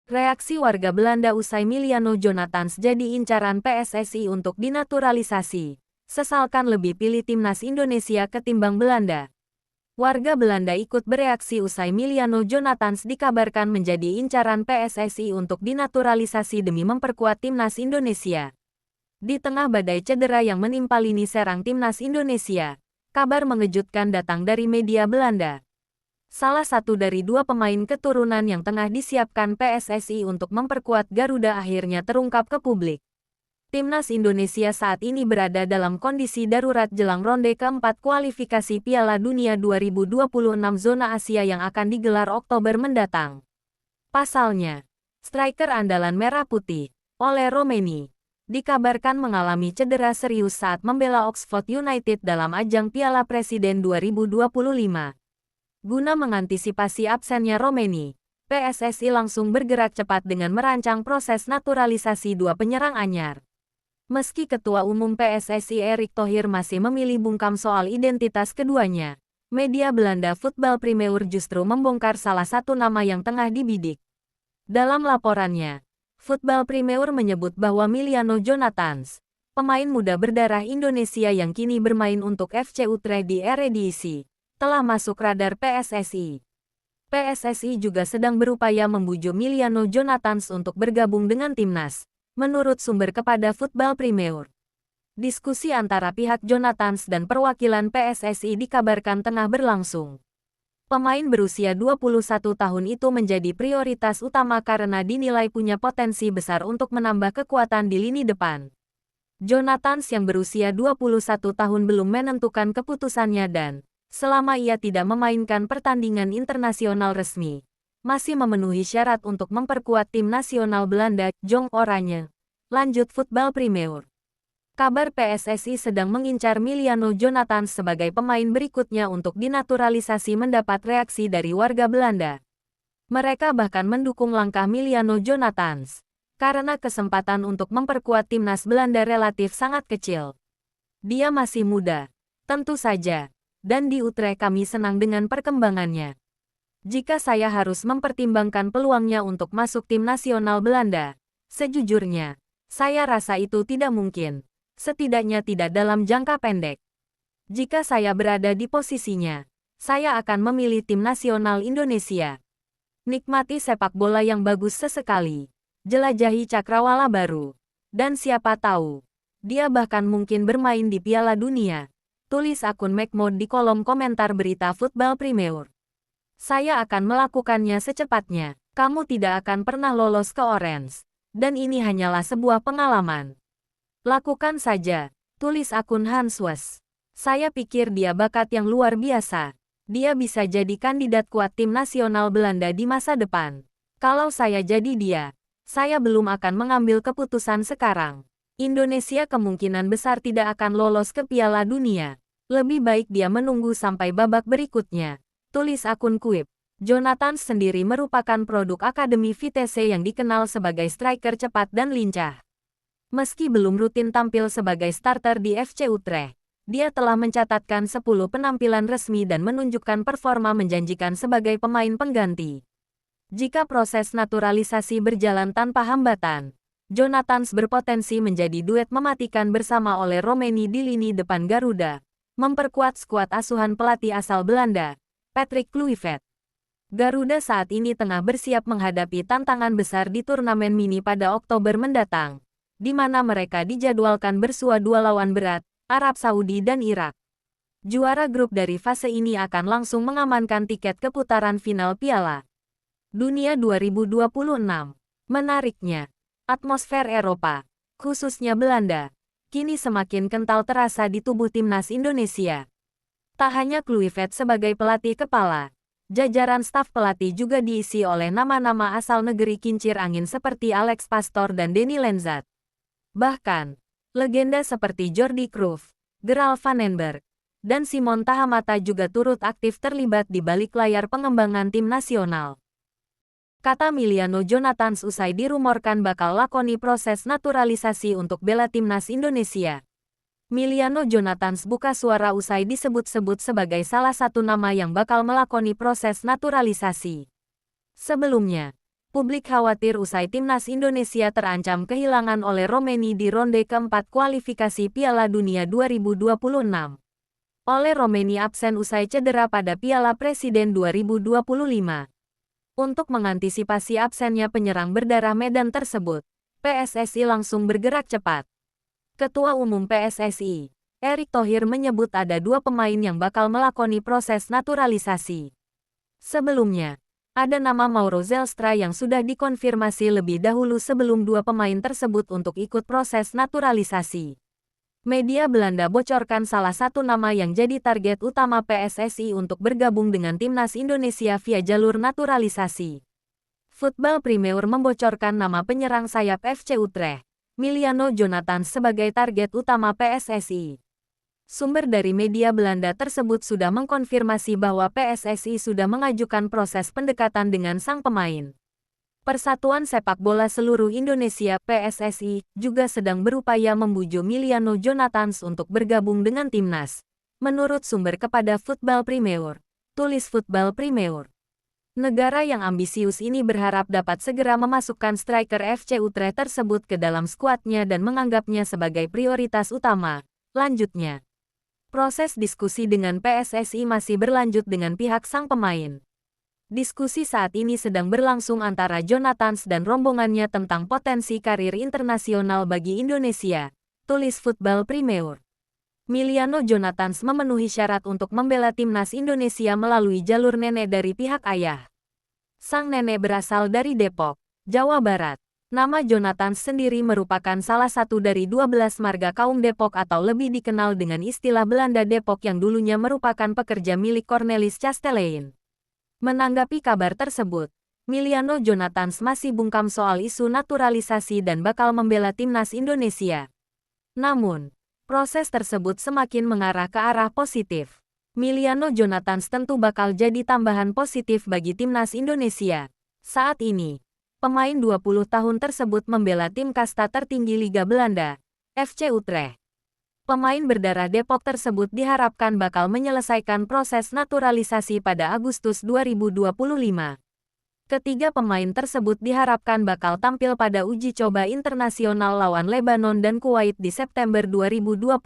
Reaksi warga Belanda usai Miliano Jonathans jadi incaran PSSI untuk dinaturalisasi. Sesalkan lebih pilih timnas Indonesia ketimbang Belanda. Warga Belanda ikut bereaksi usai Miliano Jonathans dikabarkan menjadi incaran PSSI untuk dinaturalisasi demi memperkuat timnas Indonesia. Di tengah badai cedera yang menimpa lini serang timnas Indonesia, kabar mengejutkan datang dari media Belanda. Salah satu dari dua pemain keturunan yang tengah disiapkan PSSI untuk memperkuat Garuda akhirnya terungkap ke publik. Timnas Indonesia saat ini berada dalam kondisi darurat jelang ronde keempat kualifikasi Piala Dunia 2026 zona Asia yang akan digelar Oktober mendatang. Pasalnya, striker andalan Merah Putih, Ole Romeni, dikabarkan mengalami cedera serius saat membela Oxford United dalam ajang Piala Presiden 2025. Guna mengantisipasi absennya Romeni, PSSI langsung bergerak cepat dengan merancang proses naturalisasi dua penyerang anyar. Meski Ketua Umum PSSI Erick Thohir masih memilih bungkam soal identitas keduanya, media Belanda Voetbal Primeur justru membongkar salah satu nama yang tengah dibidik. Dalam laporannya, Voetbal Primeur menyebut bahwa Miliano Jonathans, pemain muda berdarah Indonesia yang kini bermain untuk FC Utrecht di Eredivisie, telah masuk radar PSSI. PSSI juga sedang berupaya membujuk Miliano Jonathans untuk bergabung dengan timnas, menurut sumber kepada Voetbal Primeur. Diskusi antara pihak Jonathans dan perwakilan PSSI dikabarkan tengah berlangsung. Pemain berusia 21 tahun itu menjadi prioritas utama karena dinilai punya potensi besar untuk menambah kekuatan di lini depan. Jonathans yang berusia 21 tahun belum menentukan keputusannya dan selama ia tidak memainkan pertandingan internasional resmi, masih memenuhi syarat untuk memperkuat tim nasional Belanda, Jong Oranje. Lanjut Voetbal Primeur. Kabar PSSI sedang mengincar Miliano Jonathans sebagai pemain berikutnya untuk dinaturalisasi mendapat reaksi dari warga Belanda. Mereka bahkan mendukung langkah Miliano Jonathans, karena kesempatan untuk memperkuat timnas Belanda relatif sangat kecil. Dia masih muda, tentu saja. Dan di Utrecht kami senang dengan perkembangannya. Jika saya harus mempertimbangkan peluangnya untuk masuk tim nasional Belanda, sejujurnya, saya rasa itu tidak mungkin, setidaknya tidak dalam jangka pendek. Jika saya berada di posisinya, saya akan memilih tim nasional Indonesia. Nikmati sepak bola yang bagus sesekali, jelajahi cakrawala baru, dan siapa tahu, dia bahkan mungkin bermain di Piala Dunia. Tulis akun McMod di kolom komentar berita Voetbal Primeur. Saya akan melakukannya secepatnya. Kamu tidak akan pernah lolos ke Orange. Dan ini hanyalah sebuah pengalaman. Lakukan saja. Tulis akun Hanswes. Saya pikir dia bakat yang luar biasa. Dia bisa jadi kandidat kuat tim nasional Belanda di masa depan. Kalau saya jadi dia, saya belum akan mengambil keputusan sekarang. Indonesia kemungkinan besar tidak akan lolos ke Piala Dunia. Lebih baik dia menunggu sampai babak berikutnya. Tulis akun Kuip. Jonathans sendiri merupakan produk Akademi Vitesse yang dikenal sebagai striker cepat dan lincah. Meski belum rutin tampil sebagai starter di FC Utrecht, dia telah mencatatkan 10 penampilan resmi dan menunjukkan performa menjanjikan sebagai pemain pengganti. Jika proses naturalisasi berjalan tanpa hambatan, Jonathans berpotensi menjadi duet mematikan bersama Ole Romeni di lini depan Garuda, memperkuat skuad asuhan pelatih asal Belanda, Patrick Kluivert. Garuda saat ini tengah bersiap menghadapi tantangan besar di turnamen mini pada Oktober mendatang, di mana mereka dijadwalkan bersua dua lawan berat, Arab Saudi dan Irak. Juara grup dari fase ini akan langsung mengamankan tiket ke putaran final Piala Dunia 2026. Menariknya, atmosfer Eropa, khususnya Belanda, kini semakin kental terasa di tubuh timnas Indonesia. Tak hanya Kluivert sebagai pelatih kepala, jajaran staf pelatih juga diisi oleh nama-nama asal negeri kincir angin seperti Alex Pastor dan Denny Lenzat. Bahkan, legenda seperti Jordi Cruyff, Gerald van den Berg, dan Simon Tahamata juga turut aktif terlibat di balik layar pengembangan tim nasional. Kata Miliano Jonathans usai dirumorkan bakal lakoni proses naturalisasi untuk bela timnas Indonesia. Miliano Jonathans buka suara usai disebut-sebut sebagai salah satu nama yang bakal melakoni proses naturalisasi. Sebelumnya, Publik khawatir usai timnas Indonesia terancam kehilangan oleh Romania di ronde keempat kualifikasi Piala Dunia 2026. Oleh Romania absen usai cedera pada Piala Presiden 2025. Untuk mengantisipasi absennya penyerang berdarah Medan tersebut, PSSI langsung bergerak cepat. Ketua Umum PSSI, Erick Thohir menyebut ada 2 pemain yang bakal melakoni proses naturalisasi. Sebelumnya, ada nama Mauro Zelstra yang sudah dikonfirmasi lebih dahulu sebelum 2 pemain tersebut untuk ikut proses naturalisasi. Media Belanda bocorkan salah satu nama yang jadi target utama PSSI untuk bergabung dengan timnas Indonesia via jalur naturalisasi. Football Premier membocorkan nama penyerang sayap FC Utrecht, Miliano Jonathan sebagai target utama PSSI. Sumber dari media Belanda tersebut sudah mengkonfirmasi bahwa PSSI sudah mengajukan proses pendekatan dengan sang pemain. Persatuan Sepak Bola Seluruh Indonesia (PSSI) juga sedang berupaya membujuk Miliano Jonathan untuk bergabung dengan timnas. Menurut sumber kepada Football Premier, tulis Football Premier. Negara yang ambisius ini berharap dapat segera memasukkan striker FC Utrecht tersebut ke dalam skuadnya dan menganggapnya sebagai prioritas utama. Lanjutnya, proses diskusi dengan PSSI masih berlanjut dengan pihak sang pemain. Diskusi saat ini sedang berlangsung antara Jonathan dan rombongannya tentang potensi karir internasional bagi Indonesia, tulis Football Premier. Miliano Jonathan memenuhi syarat untuk membela timnas Indonesia melalui jalur nenek dari pihak ayah. Sang nenek berasal dari Depok, Jawa Barat. Nama Jonathan sendiri merupakan salah satu dari 12 marga kaum Depok atau lebih dikenal dengan istilah Belanda Depok yang dulunya merupakan pekerja milik Cornelis Chastelein. Menanggapi kabar tersebut, Miliano Jonathan masih bungkam soal isu naturalisasi dan bakal membela timnas Indonesia. Namun, proses tersebut semakin mengarah ke arah positif. Miliano Jonathan tentu bakal jadi tambahan positif bagi timnas Indonesia. Saat ini, pemain 20 tahun tersebut membela tim kasta tertinggi Liga Belanda, FC Utrecht. Pemain berdarah Depok tersebut diharapkan bakal menyelesaikan proses naturalisasi pada Agustus 2025. Ketiga pemain tersebut diharapkan bakal tampil pada uji coba internasional lawan Lebanon dan Kuwait di September 2025.